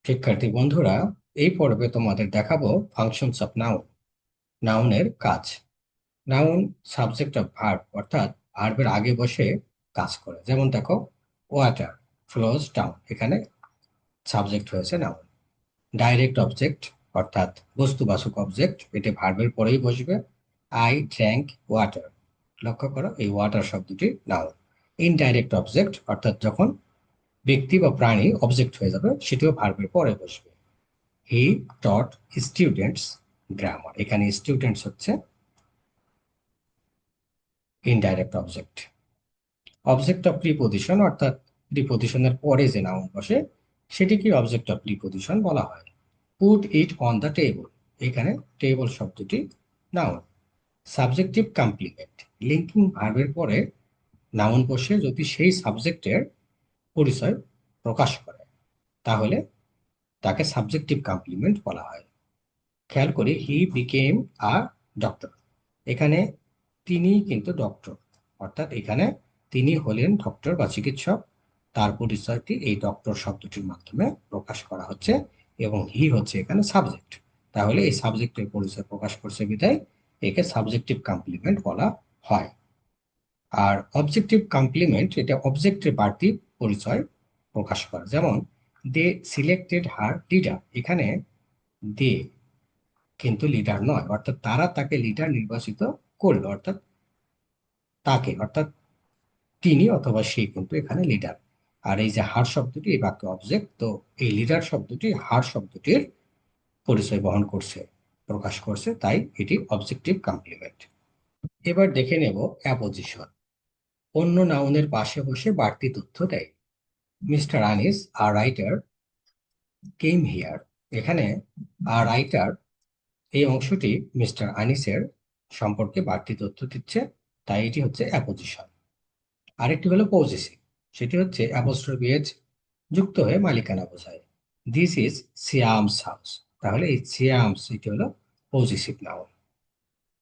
শিক্ষার্থী বন্ধুরা, এই পর্বে তোমাদের দেখাবো ফাংশনস অফ নাউন, নাউনের কাজ। নাউন সাবজেক্ট অফ ভার্ব, অর্থাৎ ভার্বের আগে বসে কাজ করে। যেমন দেখো, ওয়াটার ফ্লোজ ডাউন, এখানে সাবজেক্ট হয়েছে নাউন। ডাইরেক্ট অবজেক্ট, অর্থাৎ বস্তুবাচক অবজেক্ট, এটি ভার্বের পরেই বসবে। আই ড্র্যাঙ্ক ওয়াটার, লক্ষ্য করো এই ওয়াটার শব্দটি নাউন। ইনডাইরেক্ট অবজেক্ট, অর্থাৎ যখন ব্যক্তি বা প্রাণী অবজেক্ট হয়ে যাবে, সেটিও ভার্বের পরে বসবে। হি টট স্টুডেন্টস গ্রামার, এখানে স্টুডেন্টস হচ্ছে indirect object. Object of preposition, অর্থাৎ প্রিপোজিশনের পরে যে নাউন বসে সেটিকে অবজেক্ট অফ প্রিপোজিশন বলা হয়। Put it on the table, এখানে টেবল শব্দটি নাউন। সাবজেক্টিভ কমপ্লিমেন্ট, লিঙ্কিং ভার্বের পরে নাউন বসে যদি সেই সাবজেক্টের পরিচয় প্রকাশ করে, তাহলে তাকে সাবজেক্টিভ কমপ্লিমেন্ট বলা হয়। খেয়াল করি, হি বিকেম আ ডক্টর, এখানে তিনি কিন্তু ডক্টর, অর্থাৎ এখানে তিনি হলেন ডক্টর বা চিকিৎসক। তার পরিচয়টি এই ডক্টর শব্দটির মাধ্যমে প্রকাশ করা হচ্ছে, এবং হি হচ্ছে এখানে সাবজেক্ট। তাহলে এই সাবজেক্টের পরিচয় প্রকাশ করছে বিধায় একে সাবজেক্টিভ কমপ্লিমেন্ট বলা হয়। আর অবজেক্টিভ কমপ্লিমেন্ট, এটা অবজেক্টের বাড়তি পরিচয় প্রকাশ করে। যেমন, দে সিলেক্টেড হার লিডার, এখানে দে কিন্তু লিডার নয়, অর্থাৎ তারা তাকে লিডার নির্বাচিত করলো, অর্থাৎ তাকে, অর্থাৎ তিনি অথবা সে কিন্তু এখানে লিডার। আর এই যে হার শব্দটি, এই বাক্য অবজেক্ট, তো এই লিডার শব্দটি হার শব্দটির পরিচয় বহন করছে, প্রকাশ করছে, তাই এটি অবজেক্টিভ কমপ্লিমেন্ট। এবার দেখে নেব অ্যাপোজিশন। অন্য নাউনের পাশে বসে বাড়তি তথ্য দেয়। মিস্টার আনিস আর রাইটার কেম হিয়ার, এখানে আর রাইটার এই অংশটি মিস্টার আনিসের সম্পর্কে বাড়তি তথ্য দিচ্ছে, তাই এটি হচ্ছে অ্যাপোজিশন। আরেকটি হলো পজেসিভ, সেটি হচ্ছে অ্যাপোস্ট্রফি এজ যুক্ত হয়ে মালিকানা বোঝায়। দিস ইজ সিয়ামস হাউস, তাহলে এই সিয়ামস এটি হলো পজেসিভ নাউন।